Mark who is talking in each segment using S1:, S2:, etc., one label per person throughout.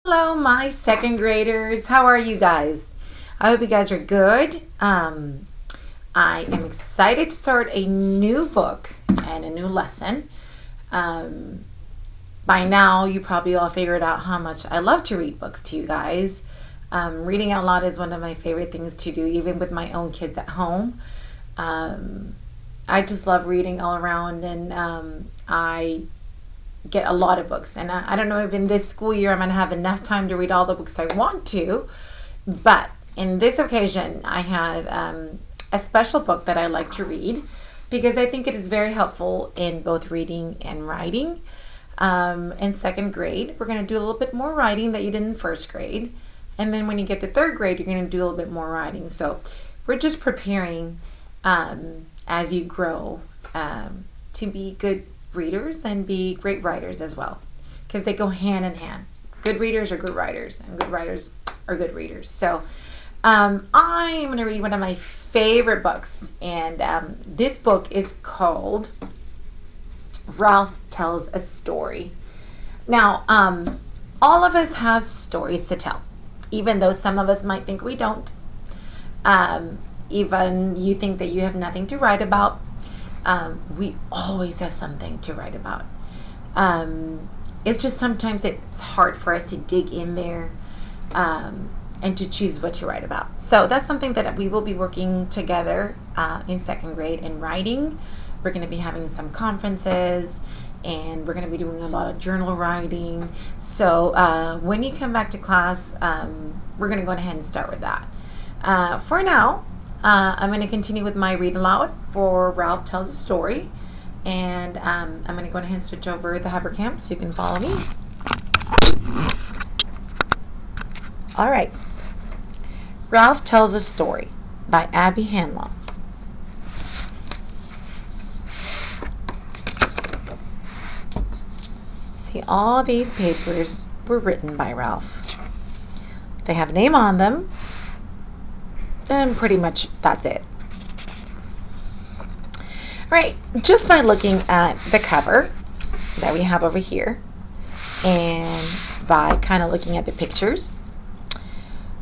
S1: Hello, my second graders. How are you guys? I hope you guys are good. I am excited to start a new book and a new lesson. By now, you probably all figured out how much I love to read books to you guys. Reading out loud is one of my favorite things to do, even with my own kids at home. I just love reading all around, and I get a lot of books, and I don't know if in this school year I'm going to have enough time to read all the books I want to, but in this occasion I have a special book that I like to read because I think it is very helpful in both reading and writing. In second grade we're going to do a little bit more writing that you did in first grade, and then when you get to third grade you're going to do a little bit more writing. So we're just preparing as you grow to be good readers and be great writers as well, because they go hand in hand. Good readers are good writers, and good writers are good readers. So I am going to read one of my favorite books, and this book is called Ralph Tells a Story. Now, all of us have stories to tell, even though some of us might think we don't. Even you think that you have nothing to write about. We always have something to write about. It's just sometimes it's hard for us to dig in there and to choose what to write about. So that's something that we will be working together in second grade in writing. We're going to be having some conferences, and we're going to be doing a lot of journal writing. So when you come back to class, we're going to go ahead and start with that. For now, I'm going to continue with my read aloud for Ralph Tells a Story, and I'm going to go ahead and switch over the hovercam so you can follow me. All right. Ralph Tells a Story by Abby Hanlaw. See, all these papers were written by Ralph. They have a name on them, and pretty much that's it. Right, just by looking at the cover that we have over here, and by kind of looking at the pictures,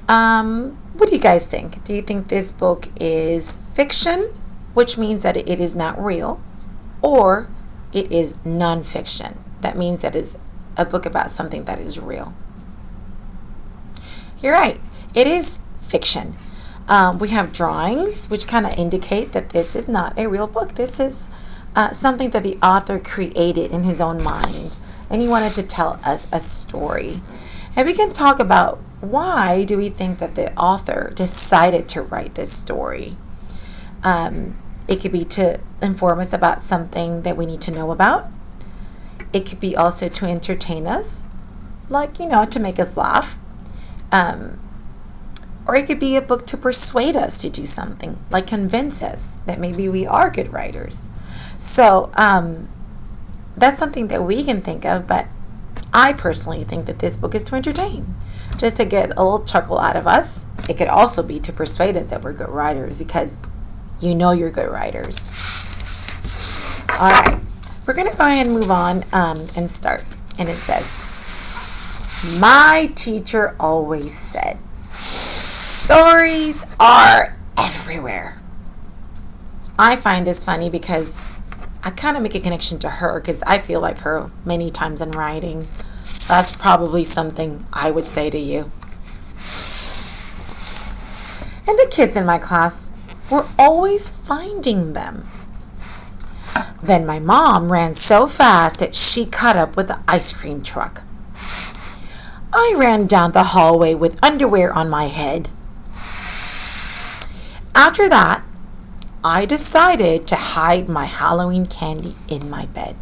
S1: what do you guys think? Do you think this book is fiction, which means that it is not real, or it is nonfiction? That means that it's a book about something that is real. You're right, it is fiction. We have drawings which kind of indicate that this is not a real book. This is something that the author created in his own mind, and he wanted to tell us a story. And we can talk about why do we think that the author decided to write this story. It could be to inform us about something that we need to know about. It could be also to entertain us, like, to make us laugh. Or it could be a book to persuade us to do something, like convince us that maybe we are good writers. So that's something that we can think of, but I personally think that this book is to entertain, just to get a little chuckle out of us. It could also be to persuade us that we're good writers, because you're good writers. All right, we're going to go ahead and move on and start. And it says, "My teacher always said, stories are everywhere." I find this funny because I kind of make a connection to her, because I feel like her many times in writing. That's probably something I would say to you. And the kids in my class were always finding them. Then my mom ran so fast that she caught up with the ice cream truck. I ran down the hallway with underwear on my head. After that, I decided to hide my Halloween candy in my bed.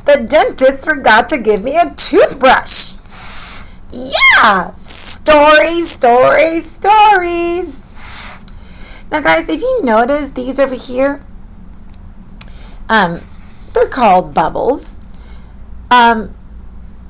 S1: The dentist forgot to give me a toothbrush. Yeah, stories, stories, stories. Now guys, if you notice these over here, they're called bubbles.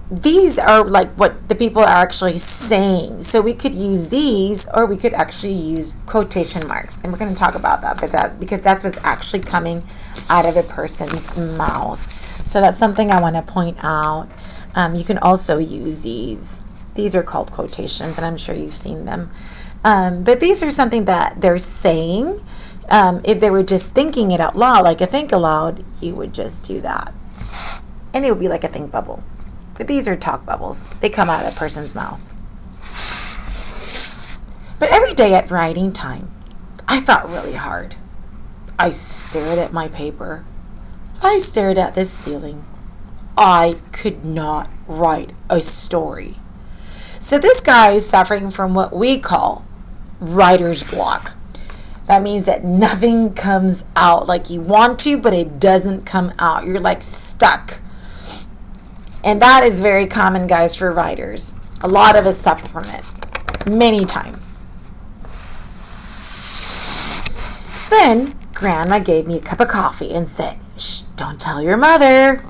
S1: These are like what the people are actually saying. So we could use these, or we could actually use quotation marks. And we're going to talk about that, because that's what's actually coming out of a person's mouth. So that's something I want to point out. You can also use these. These are called quotations, and I'm sure you've seen them. But these are something that they're saying. If they were just thinking it out loud, like a think aloud, you would just do that. And it would be like a think bubble. But these are talk bubbles. They come out of a person's mouth. But every day at writing time, I thought really hard. I stared at my paper. I stared at this ceiling. I could not write a story. So this guy is suffering from what we call writer's block. That means that nothing comes out like you want to, but it doesn't come out. You're like stuck. And that is very common, guys, for writers. A lot of us suffer from it many times. Then Grandma gave me a cup of coffee and said, "Shh, don't tell your mother."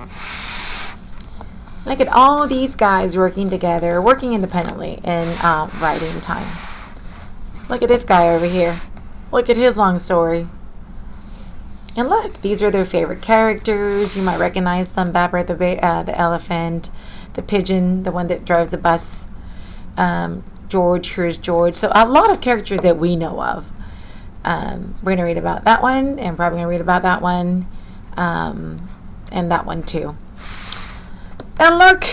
S1: Look at all these guys working together, working independently in writing time. Look at this guy over here. Look at his long story. And look, these are their favorite characters. You might recognize them: Bapper the elephant, the pigeon, the one that drives the bus, George, here's George. So a lot of characters that we know of. We're going to read about that one, and probably going to read about that one, and that one too. And look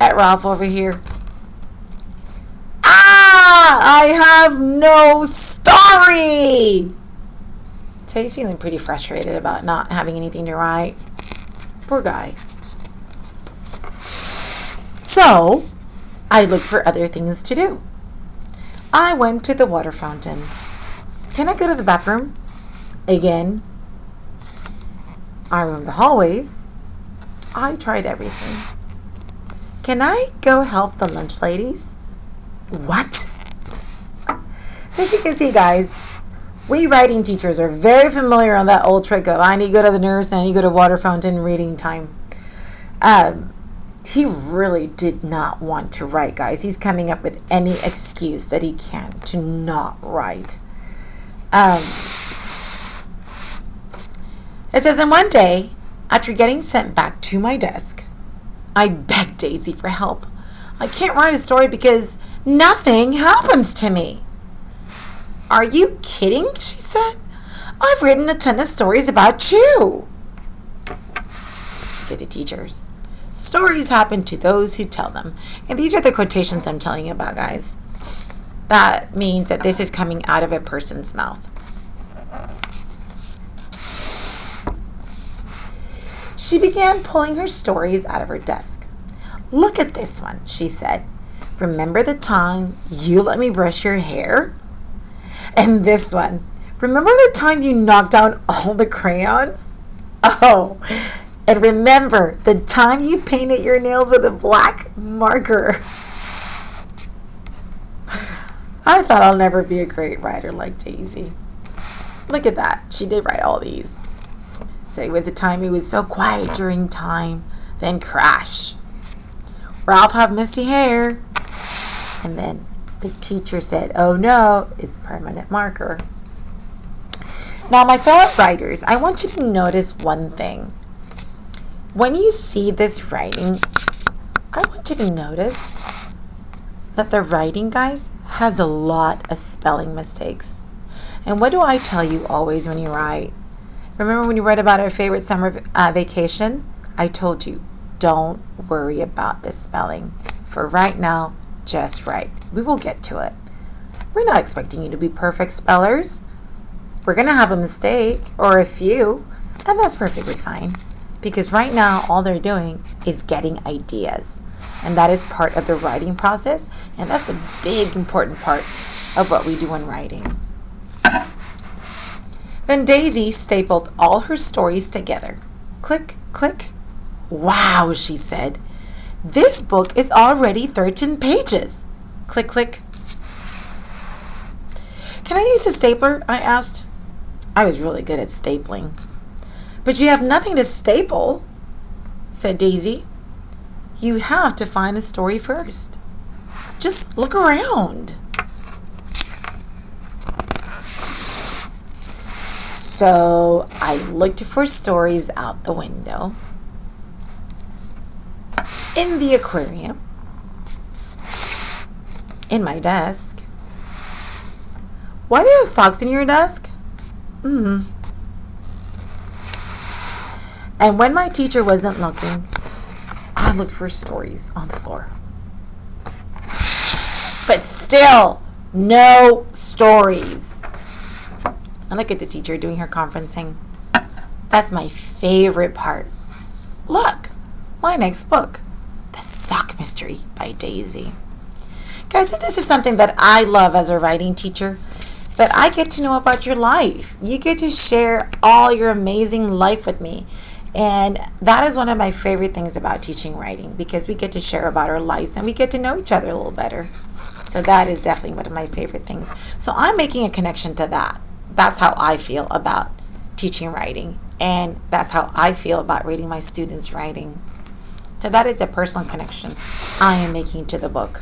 S1: at Ralph over here. I have no story. So he's feeling pretty frustrated about not having anything to write. Poor guy. So I looked for other things to do. I went to the water fountain. Can I go to the bathroom? Again. I roamed the hallways. I tried everything. Can I go help the lunch ladies? What? So as you can see, guys, we writing teachers are very familiar on that old trick of I need to go to the nurse and I need to go to water fountain reading time. He really did not want to write, guys. He's coming up with any excuse that he can to not write. It says, then one day, after getting sent back to my desk, I begged Daisy for help. I can't write a story because nothing happens to me. Are you kidding? She said. I've written a ton of stories about you. Look at the teachers. Stories happen to those who tell them. And these are the quotations I'm telling you about, guys. That means that this is coming out of a person's mouth. She began pulling her stories out of her desk. Look at this one, she said. Remember the time you let me brush your hair? And this one. Remember the time you knocked down all the crayons? Oh, and remember the time you painted your nails with a black marker? I thought I'll never be a great writer like Daisy. Look at that. She did write all these. So it was a time he was so quiet during time, then crash. Ralph have messy hair. And then the teacher said, oh no, it's permanent marker. Now, my fellow writers, I want you to notice one thing. When you see this writing, I want you to notice that the writing, guys, has a lot of spelling mistakes. And what do I tell you always when you write? Remember when you read about our favorite summer vacation? I told you, don't worry about the spelling. For right now, just write. We will get to it. We're not expecting you to be perfect spellers. We're going to have a mistake or a few, and that's perfectly fine. Because right now, all they're doing is getting ideas. And that is part of the writing process. And that's a big, important part of what we do in writing. Then Daisy stapled all her stories together. Click, click. Wow, she said. This book is already 13 pages. Click, click. Can I use a stapler? I asked. I was really good at stapling. But you have nothing to staple, said Daisy. You have to find a story first. Just look around. So I looked for stories out the window. in the aquarium, in my desk. Why do you have socks in your desk? And when my teacher wasn't looking, I looked for stories on the floor. But still, no stories. And look at the teacher doing her conferencing. That's my favorite part. Look, my next book, The Sock Mystery by Daisy. Guys, this is something that I love as a writing teacher, that I get to know about your life. You get to share all your amazing life with me. And that is one of my favorite things about teaching writing, because we get to share about our lives and we get to know each other a little better. So that is definitely one of my favorite things. So I'm making a connection to that. That's how I feel about teaching writing. And that's how I feel about reading my students' writing. So that is a personal connection I am making to the book.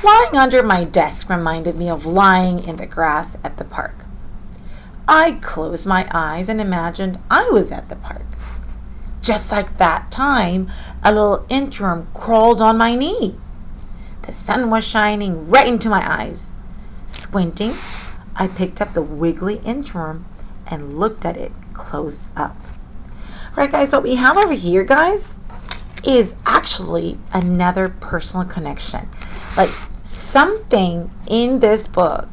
S1: Lying under my desk reminded me of lying in the grass at the park. I closed my eyes and imagined I was at the park. Just like that time, a little inchworm crawled on my knee. The sun was shining right into my eyes. Squinting, I picked up the wiggly inchworm and looked at it close up. Right, guys, what we have over here, guys, is actually another personal connection. Like, something in this book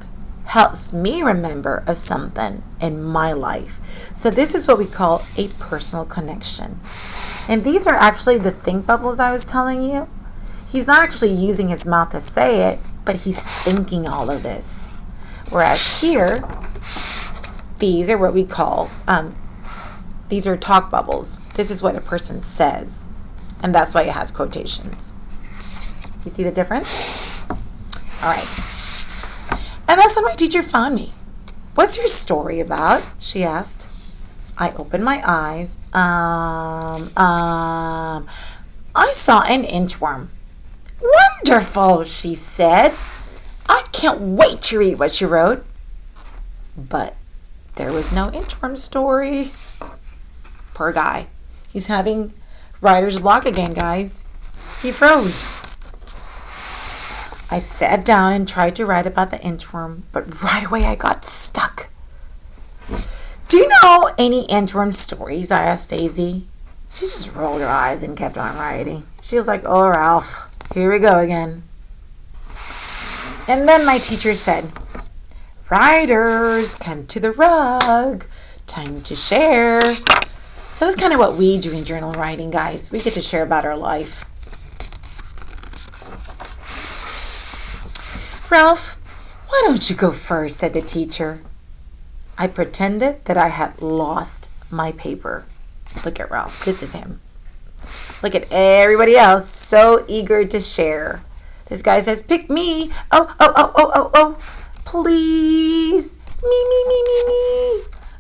S1: helps me remember of something in my life. So this is what we call a personal connection. And these are actually the think bubbles I was telling you. He's not actually using his mouth to say it, but he's thinking all of this. Whereas here, these are what we call, these are talk bubbles. This is what a person says. And that's why it has quotations. You see the difference? All right. And that's when my teacher found me. What's your story about? She asked. I opened my eyes. I saw an inchworm. Wonderful, she said. I can't wait to read what you wrote. But there was no inchworm story. Poor guy. He's having writer's block again, guys. He froze. I sat down and tried to write about the inchworm, but right away I got stuck. Do you know any inchworm stories? I asked Daisy. She just rolled her eyes and kept on writing. She was like, oh, Ralph, here we go again. And then my teacher said, writers, come to the rug. Time to share. So that's kind of what we do in journal writing, guys. We get to share about our life. Ralph, why don't you go first, said the teacher. I pretended that I had lost my paper. Look at Ralph. This is him. Look at everybody else, so eager to share. This guy says, pick me. Oh. Please. Me.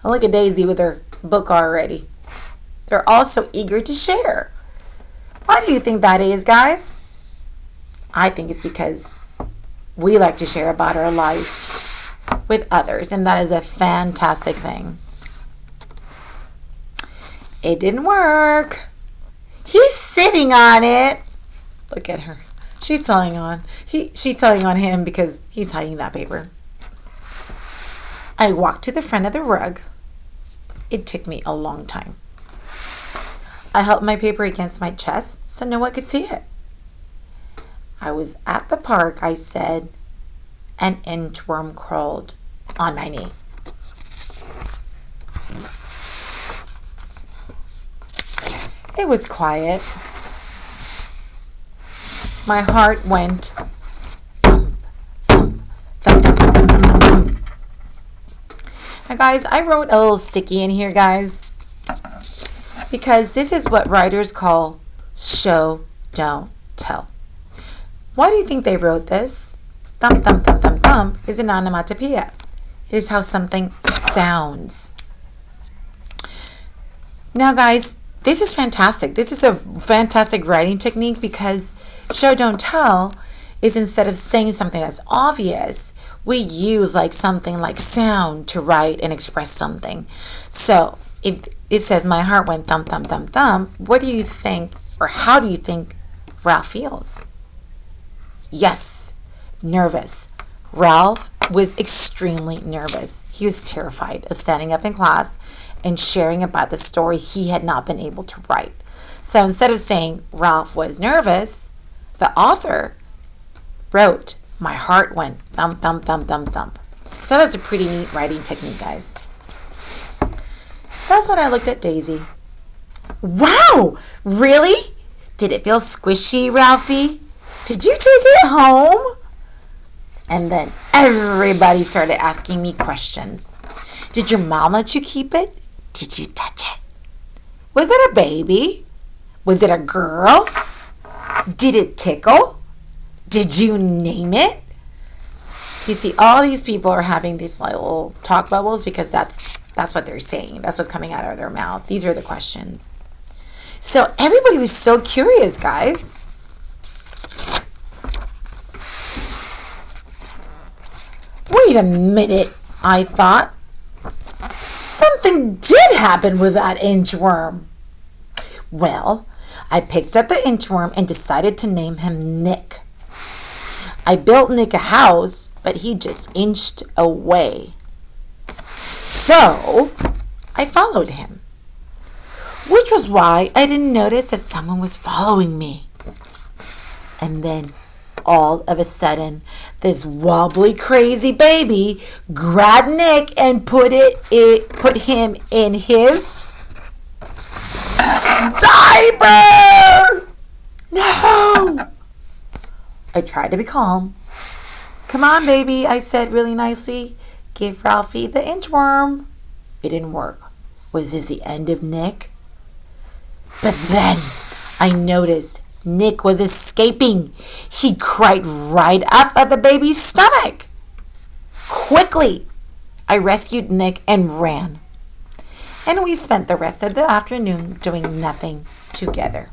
S1: And look at Daisy with her book already. They're all so eager to share. Why do you think that is, guys? I think it's because we like to share about our life with others, and that is a fantastic thing. It didn't work. He's sitting on it. Look at her. She's telling on him because he's hiding that paper. I walked to the front of the rug. It took me a long time. I held my paper against my chest so no one could see it. I was at the park, I said. An inchworm crawled on my knee. It was quiet. My heart went thump, thump, thump, thump, thump, thump, thump, thump. Now, guys, I wrote a little sticky in here, guys, because this is what writers call show, don't tell. Why do you think they wrote this? Thump, thump, thump, thump, thump is an onomatopoeia. It is how something sounds. Now, guys, this is fantastic. This is a fantastic writing technique because show, don't tell is instead of saying something that's obvious, we use like something like sound to write and express something. So if it says my heart went thump, thump, thump, thump, what do you think, or how do you think Ralph feels? Yes, nervous. Ralph was extremely nervous. He was terrified of standing up in class and sharing about the story he had not been able to write. So instead of saying Ralph was nervous, the author wrote, my heart went thump, thump, thump, thump, thump. So that's a pretty neat writing technique, guys. That's when I looked at Daisy. Wow, really? Did it feel squishy, Ralphie? Did you take it home? And then everybody started asking me questions. Did your mom let you keep it? Did you touch it? Was it a baby? Was it a girl? Did it tickle? Did you name it? So you see, all these people are having these little talk bubbles because that's what they're saying. That's what's coming out of their mouth. These are the questions. So everybody was so curious, guys. Wait a minute, I thought. Something did happen with that inchworm. Well, I picked up the inchworm and decided to name him Nick. I built Nick a house, but he just inched away. So, I followed him, which was why I didn't notice that someone was following me. And then, all of a sudden, this wobbly, crazy baby grabbed Nick and put him in his diaper! No! I tried to be calm. Come on, baby, I said really nicely. Give Ralphie the inchworm. It didn't work. Was this the end of Nick? But then I noticed Nick was escaping. He cried right up at the baby's stomach. Quickly, I rescued Nick and ran. And we spent the rest of the afternoon doing nothing together.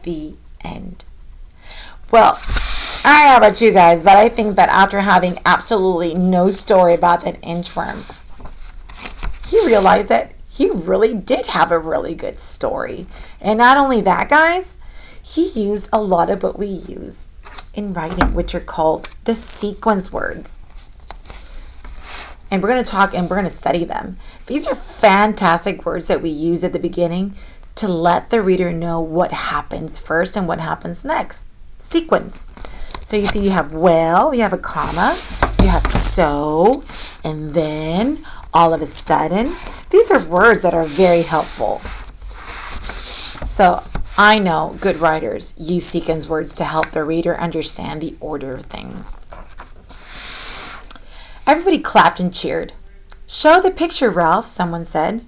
S1: The end. Well, I don't know about you guys, but I think that after having absolutely no story about that inchworm, he realized that he really did have a really good story. And not only that, guys, he used a lot of what we use in writing, which are called the sequence words. And we're going to talk and we're going to study them. These are fantastic words that we use at the beginning to let the reader know what happens first and what happens next. Sequence. So you see you have well, you have a comma, you have so, and then all of a sudden. These are words that are very helpful. So I know good writers use sequence words to help the reader understand the order of things. Everybody clapped and cheered. Show the picture, Ralph, someone said.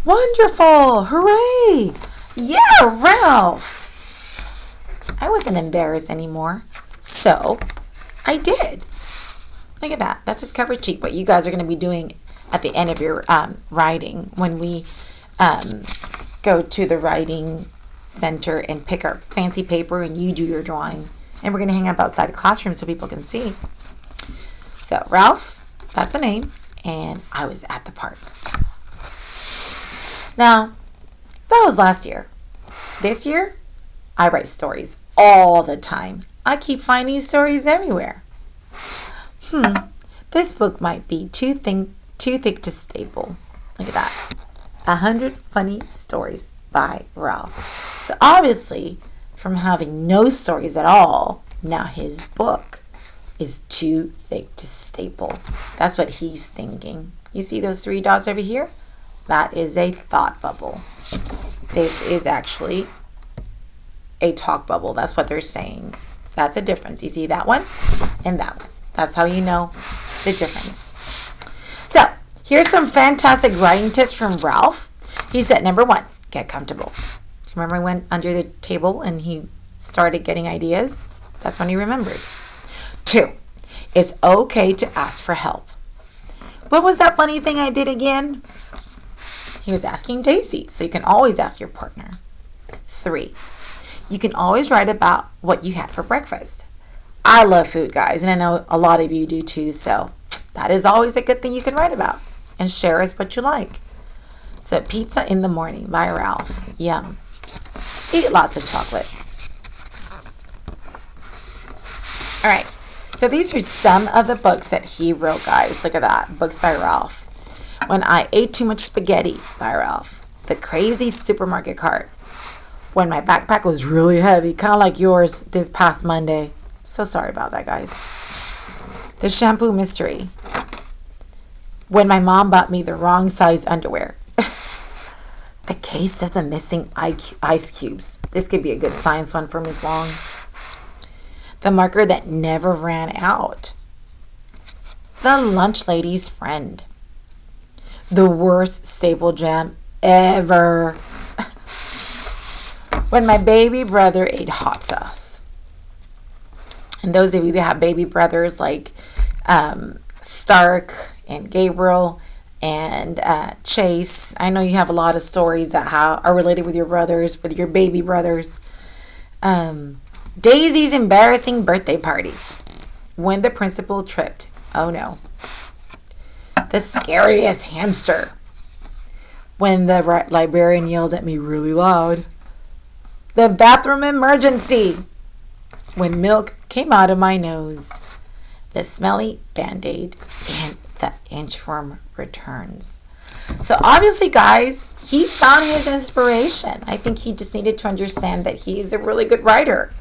S1: Wonderful! Hooray! Yeah, Ralph! I wasn't embarrassed anymore. So, I did. Look at that. That's his cover sheet. What you guys are going to be doing at the end of your writing when we go to the writing center and pick our fancy paper and you do your drawing. And we're going to hang up outside the classroom so people can see. So, Ralph, that's the name. And I was at the park. Now, that was last year. This year, I write stories all the time. I keep finding stories everywhere. This book might be too thick to staple. Look at that. 100 Funny Stories by Ralph. So obviously, from having no stories at all, now his book is too thick to staple. That's what he's thinking. You see those 3 dots over here? That is a thought bubble. This is actually a talk bubble. That's what they're saying. That's a difference. You see that one and that one. That's how you know the difference. So, here's some fantastic writing tips from Ralph. He said, number 1, get comfortable. Remember he went under the table and he started getting ideas? That's when he remembered. 2, it's okay to ask for help. What was that funny thing I did again? He was asking Daisy, so you can always ask your partner. 3, you can always write about what you had for breakfast. I love food, guys, and I know a lot of you do too, so that is always a good thing you can write about and share as what you like. So Pizza in the Morning by Ralph. Yum. Eat lots of chocolate. All right. So these are some of the books that he wrote, guys. Look at that. Books by Ralph. When I Ate Too Much Spaghetti by Ralph. The Crazy Supermarket Cart. When My Backpack Was Really Heavy, kind of like yours this past Monday. So sorry about that, guys. The Shampoo Mystery. When My Mom Bought Me the Wrong Size Underwear. The Case of the Missing Ice Cubes. This could be a good science one for Ms. Long. The Marker That Never Ran Out. The Lunch Lady's Friend. The Worst Staple Jam Ever. When My Baby Brother Ate Hot Sauce. And those of you that have baby brothers like Stark and Gabriel and Chase, I know you have a lot of stories that are related with your brothers, with your baby brothers. Daisy's Embarrassing Birthday Party. When the Principal Tripped. Oh no. The Scariest Hamster. When the librarian yelled at me really loud. The Bathroom Emergency. When Milk Came Out of My Nose. The Smelly Band-Aid. And The Inchworm Returns. So obviously, guys, he found his inspiration. I think he just needed to understand that he's a really good writer.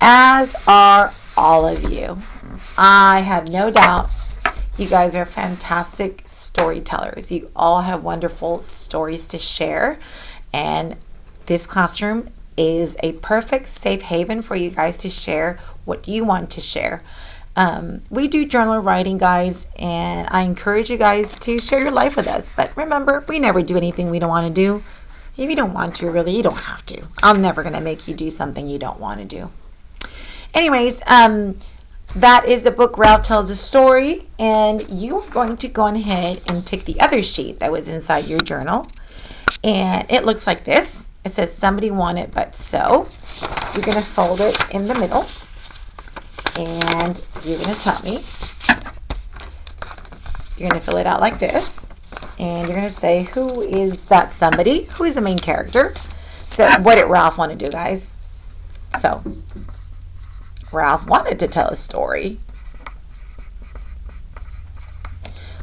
S1: As are all of you. I have no doubt you guys are fantastic storytellers. You all have wonderful stories to share. And this classroom is a perfect safe haven for you guys to share what you want to share. We do journal writing, guys, and I encourage you guys to share your life with us. But remember, we never do anything we don't want to do. If you don't want to, really, you don't have to. I'm never going to make you do something you don't want to do. Anyways, that is a book, Ralph Tells a Story, and you're going to go ahead and take the other sheet that was inside your journal, and it looks like this. It says, Somebody Want It But So. You're going to fold it in the middle, and you're going to tell me. You're going to fill it out like this, and you're going to say, who is that somebody? Who is the main character? So what did Ralph want to do, guys? So Ralph wanted to tell a story.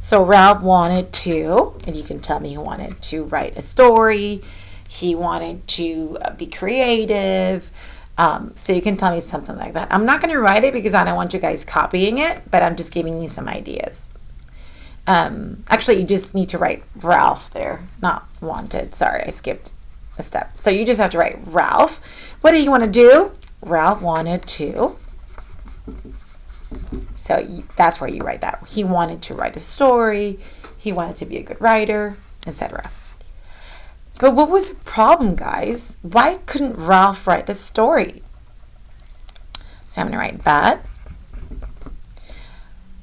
S1: So Ralph wanted to, and you can tell me, he wanted to write a story. He wanted to be creative. So you can tell me something like that. I'm not going to write it because I don't want you guys copying it, but I'm just giving you some ideas. Actually, you just need to write Ralph there, not wanted. Sorry, I skipped a step. So you just have to write Ralph. What do you want to do? Ralph wanted to. So that's where you write that. He wanted to write a story. He wanted to be a good writer, etc. But what was the problem, guys? Why couldn't Ralph write the story? So I'm going to write but.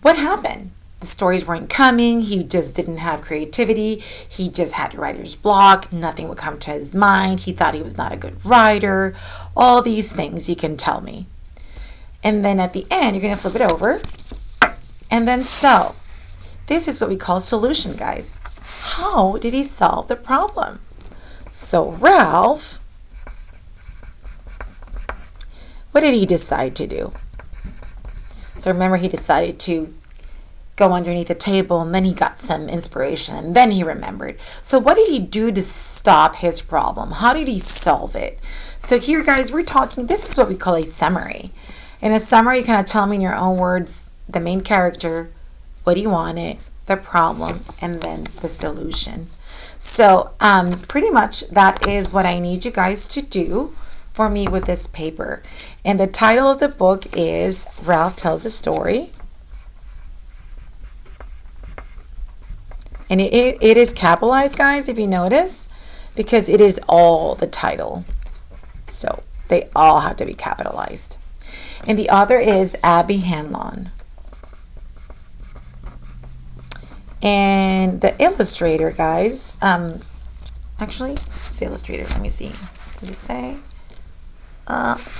S1: What happened? The stories weren't coming. He just didn't have creativity. He just had writer's block. Nothing would come to his mind. He thought he was not a good writer. All these things you can tell me. And then at the end, you're going to flip it over. And then so. This is what we call solution, guys. How did he solve the problem? So Ralph, what did he decide to do? So remember, he decided to go underneath the table, and then he got some inspiration, and then he remembered. So what did he do to stop his problem? How did he solve it? So here, guys, we're talking, this is what we call a summary. In a summary, you kind of tell me in your own words the main character, what he wanted, the problem, and then the solution. So pretty much that is what I need you guys to do for me with this paper. And the title of the book is Ralph Tells a Story. And it is capitalized, guys, if you notice, because it is all the title. So they all have to be capitalized. And the author is Abby Hanlon. And the illustrator, guys, actually, it's the illustrator. Let me see. Does it say?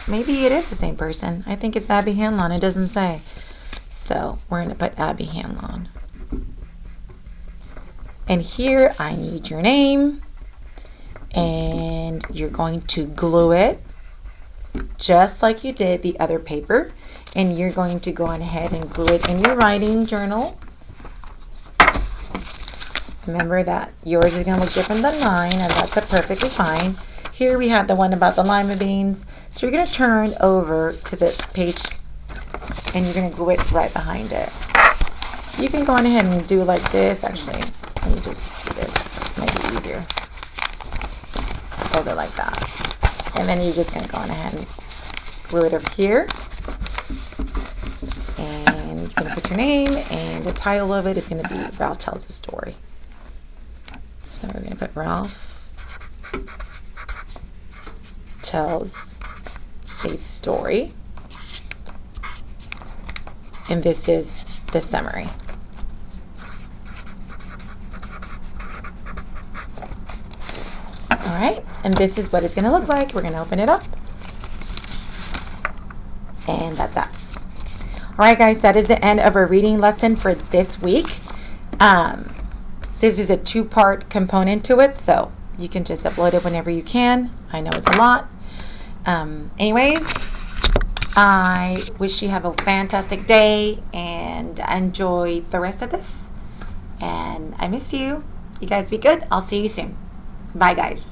S1: Maybe it is the same person. I think it's Abby Hanlon. It doesn't say. So we're going to put Abby Hanlon. And here I need your name, and you're going to glue it just like you did the other paper, and you're going to go on ahead and glue it in your writing journal. Remember that yours is going to look different than mine, and that's perfectly fine. Here we have the one about the lima beans, so you're going to turn over to the page and you're going to glue it right behind it. You can go on ahead and do like this. Actually, let me just do this, might be easier. Hold it like that. And then you're just going to go on ahead and glue it up here. And you're going to put your name, and the title of it is going to be Ralph Tells a Story. So we're going to put Ralph Tells a Story. And this is the summary. All right, and this is what it's going to look like. We're going to open it up. And that's that. All right, guys, that is the end of our reading lesson for this week. This is a 2-part component to it, so you can just upload it whenever you can. I know it's a lot. Anyways, I wish you have a fantastic day and enjoy the rest of this. And I miss you. You guys be good. I'll see you soon. Bye, guys.